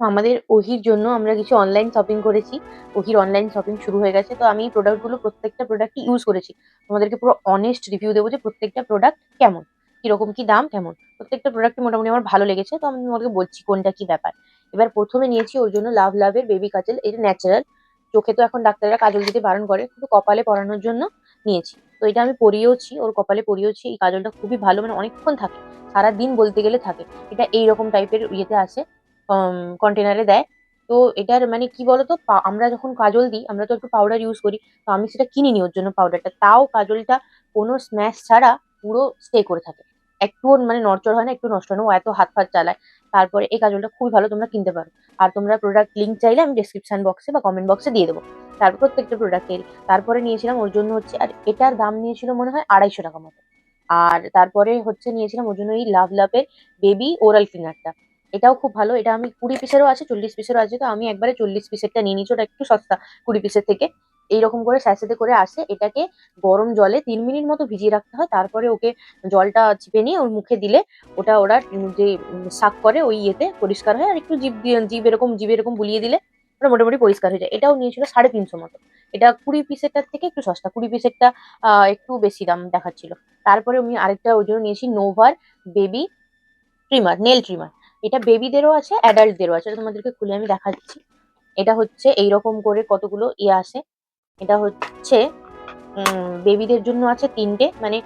আমাদের ওহির জন্য আমরা কিছু অনলাইন শপিং করেছি। ওহির অনলাইন শপিং শুরু হয়ে গেছে। তো আমি প্রত্যেকটা প্রোডাক্টই ইউজ করেছি। তোমাদেরকে পুরো অনেস্ট রিভিউ দেবো যে প্রত্যেকটা প্রোডাক্ট কেমন, কিরকম কি দাম, কেমন। প্রত্যেকটা প্রোডাক্টই মোটামুটি আমার ভালো লেগেছে। তো আমি তোমাকে বলছি কোনটা কি ব্যাপার। এবার প্রথমে নিয়েছি ওর জন্য লাভের বেবি কাজল। এটা ন্যাচারাল। চোখে তো এখন ডাক্তাররা কাজল দিতে বারণ করে, কিন্তু কপালে পরানোর জন্য নিয়েছি। তো এটা আমি পরিয়েওছি, ওর কপালে পরিয়েওছি। এই কাজলটা খুবই ভালো, মানে অনেকক্ষণ থাকে, সারাদিন বলতে গেলে থাকে। এটা এইরকম টাইপের ইয়েতে আসে, কন্টেনারে দেয়। তো এটার মানে কি বলতো, আমরা যখন কাজল দিই আমরা তো একটু পাউডার ইউজ করি। তো আমি সেটা কিনিনি ওর জন্য পাউডারটা, তাও কাজলটা কোনো স্ম্যাশ ছাড়া পুরো স্টে করে থাকে। একটুও মানে নড়চড় হয় না, একটু নষ্ট হয় না। ও এত হাত ফাত চালায়। তারপরে এই কাজলটা খুবই ভালো, তোমরা কিনতে পারো। আর তোমরা প্রোডাক্ট লিঙ্ক চাইলে আমি ডেসক্রিপশন বক্সে বা কমেন্ট বক্সে দিয়ে দেবো। তারপর প্রত্যেকটা প্রোডাক্টের তারপরে নিয়েছিলাম ওর জন্য হচ্ছে, আর এটার দাম নিয়েছিল মনে হয় 250 টাকা মতো। আর তারপরে হচ্ছে নিয়েছিলাম ওর জন্য এই লাভের বেবি ওরাল ক্লিনারটা। এটাও খুব ভালো। এটা আমি 20 পিসেরও আছে, 40 পিসেরও আছে। তো আমি একবারে 40 পিসেরটা নিয়ে নিচ্ছি, ওটা একটু সস্তা 20 পিসের থেকে। এইরকম করে স্যাশেতে করে আসে। এটাকে গরম জলে 3 মিনিট মতো ভিজিয়ে রাখতে হয়, তারপরে ওকে জলটা চিপে নিয়ে ওর মুখে দিলে ওরা যে শাক করে ওই ইয়েতে পরিষ্কার হয়। আর একটু জিভ এরকম বুলিয়ে দিলে ওটা মোটামুটি পরিষ্কার হয়ে যায়। এটাও নিয়েছিল 350 মতো। এটা 20 পিসেরটার থেকে একটু সস্তা, 20 পিসেরটা একটু বেশি দাম দেখাচ্ছিল। তারপরে আমি আরেকটা ওই জন্য নিয়েছি নোভার বেবি ট্রিমার, নেল ট্রিমার। এটা বেবিদেরও আছে, অ্যাডাল্টদেরও আছে। এটা তোমাদেরকে খুলে আমি দেখাচ্ছি। এটা হচ্ছে এইরকম করে কতগুলো ইয়ে আসে। এটা হচ্ছে বেবিদের জন্য আছে 3টে, মানে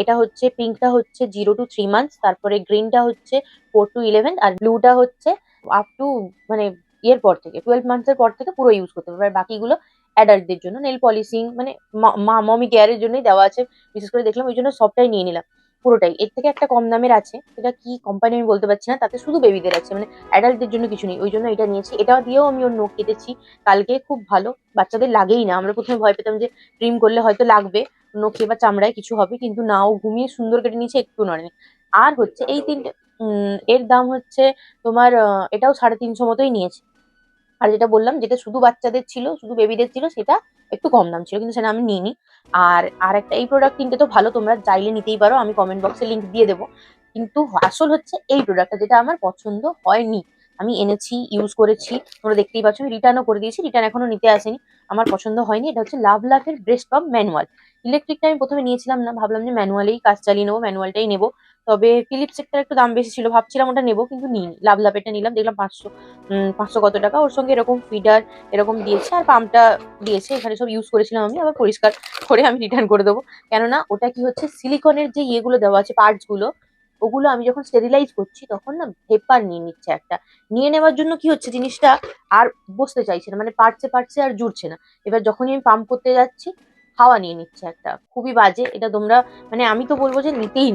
এটা হচ্ছে পিঙ্কটা হচ্ছে 0 to 3 মান্থস, তারপরে গ্রিনটা হচ্ছে 4 to 11, আর ব্লুটা হচ্ছে আপ টু মানে ইয়ের পর থেকে 12 মান্থসের পর থেকে পুরো ইউজ করতে পারবে। আর বাকিগুলো অ্যাডাল্টদের জন্য নেল পলিশিং, মানে মমি কেয়ারের জন্যই দেওয়া আছে। বিশেষ করে দেখলাম ওই জন্য সবটাই নিয়ে নিলাম, পুরোটাই। এর থেকে একটা কম দামের আছে, এটা কি কোম্পানি আমি বলতে পারছি না, তাতে শুধু বেবিদের আছে, মানে অ্যাডাল্টদের জন্য কিছু নেই। ওই জন্য এটা নিয়েছি। এটা দিয়েও আমি ওর নখ কেটেছি কালকে, খুব ভালো। বাচ্চাদের লাগেই না, আমরা প্রথমে ভয় পেতাম যে ক্রিম করলে হয়তো লাগবে নখে বা চামড়ায় কিছু হবে, কিন্তু না, ও ঘুমিয়ে সুন্দর কেটে নিয়েছে, একটু নড়েনি। আর হচ্ছে এই 3টে, এর দাম হচ্ছে তোমার এটাও 350 মতোই নিয়েছে। আর যেটা বললাম, যেটা শুধু বাচ্চাদের ছিল, শুধু বেবিদের ছিল, সেটা একটু কম দাম ছিল, কিন্তু সেটা আমি নিইনি। আর একটা এই প্রোডাক্ট 3টে তো ভালো, তোমরা চাইলে নিতেই পারো, আমি কমেন্ট বক্সে লিংক দিয়ে দেবো। কিন্তু আসল হচ্ছে এই প্রোডাক্টটা, যেটা আমার পছন্দ হয়নি। আমি এনেছি, ইউজ করেছি, তোমরা দেখতেই পাচ্ছ। আমি রিটার্নও করে দিয়েছি, রিটার্ন এখনো নিতে আসেনি। আমার পছন্দ হয়নি। এটা হচ্ছে লাভের ব্রেস্ট পাম্প ম্যানুয়াল। ইলেকট্রিকটা আমি প্রথমে নিয়েছিলাম না, ভাবলাম যে ম্যানুয়ালেই কাজ চালিয়ে নেবো, ম্যানুয়ালটাই নেবো। তবে ফিলিপস একটা একটু দাম বেশি ছিল, ভাবছিলাম ওটা নেবো, কিন্তু নিইনি। লাভেরটা নিলাম, দেখলাম 500 কত টাকা। ওর সঙ্গে এরকম ফিডার এরকম দিয়েছে, আর পাম্পটা দিয়েছে। এখানে সব ইউজ করেছিলাম আমি, আবার পরিষ্কার করে আমি রিটার্ন করে দেবো। কেননা ওটা কি হচ্ছে, সিলিকনের যে ইয়েগুলো দেওয়া আছে, পার্টস গুলো, ওগুলো আমি যখন স্টেরিলাইজ করছি তখন না ভেপার নিয়ে নিচ্ছে একটা। নিয়ে নেওয়ার জন্য কি হচ্ছে, জিনিসটা আর বসতে চাইছে না, মানে পার্টসে আর জুড়ছে না। এবার যখনই আমি পাম্প করতে যাচ্ছি, হাওয়া নিয়ে নিচ্ছে একটা, খুবই বাজে এটা। তোমরা মানে আমি তো বলবো যে নিতেই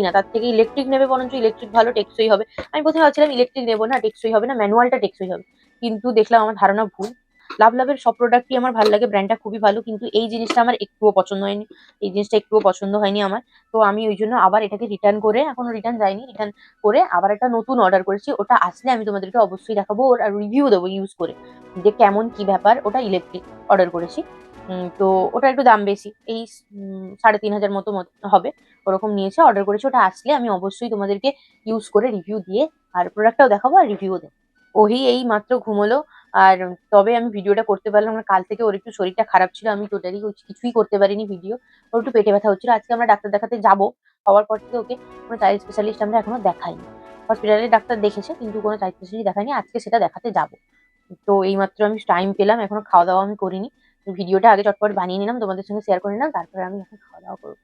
না, তার থেকে ইলেকট্রিক নেবে, বরঞ্চ ইলেকট্রিক ভালো, টেকসই হবে। আমি প্রথমে ভাবছিলাম ইলেকট্রিক নেবো না, টেকসই হবে না, ম্যানুয়ালটা টেকসই হবে। কিন্তু দেখলাম আমার ধারণা ভুল। লাভের সব প্রোডাক্টই আমার ভালো লাগে, ব্র্যান্ডটা খুবই ভালো, কিন্তু এই জিনিসটা আমার একটুও পছন্দ হয়নি। এই জিনিসটা একটুও পছন্দ হয়নি আমার। তো আমি ওই জন্য আবার এটাকে রিটার্ন করে, এখনো রিটার্ন যায়নি, রিটার্ন করে আবার একটা নতুন অর্ডার করেছি। ওটা আসলে আমি তোমাদেরকে অবশ্যই দেখাবো, ওর রিভিউ দেবো ইউজ করে, যে কেমন কি ব্যাপার। ওটা ইলেকট্রিক অর্ডার করেছি। তো ওটা একটু দাম বেশি, এই 3,500 মতো হবে। ওরকম নিয়েছে, অর্ডার করেছে। ওটা আসলে আমি অবশ্যই তোমাদেরকে ইউজ করে রিভিউ দিয়ে আর প্রোডাক্টটাও দেখাবো আর রিভিউ দেবো। ওহি এই মাত্র ঘুমোলো। আর তবে আমি ভিডিওটা করতে পারলাম না, কাল থেকে ওর একটু শরীরটা খারাপ ছিল, আমি টোটালি কিছুই করতে পারিনি ভিডিও। ওর একটু পেটে ব্যথা হচ্ছিল। আজকে আমরা ডাক্তার দেখাতে যাবো। হওয়ার পর থেকে ওকে কোনো চাইল্ড স্পেশালিস্ট আমরা এখনো দেখাইনি। হসপিটালে ডাক্তার দেখেছে, কিন্তু কোনো চাইল্ড স্পেশালিস্ট দেখাইনি। আজকে সেটা দেখাতে যাবো। তো এইমাত্র আমি টাইম পেলাম, এখনো খাওয়া দাওয়া আমি করিনি। ভিডিওটা আগে চটপট বানিয়ে নিলাম, তোমাদের সঙ্গে শেয়ার করে নিলাম, তারপরে আমি এখন খাওয়া দাওয়া করবো।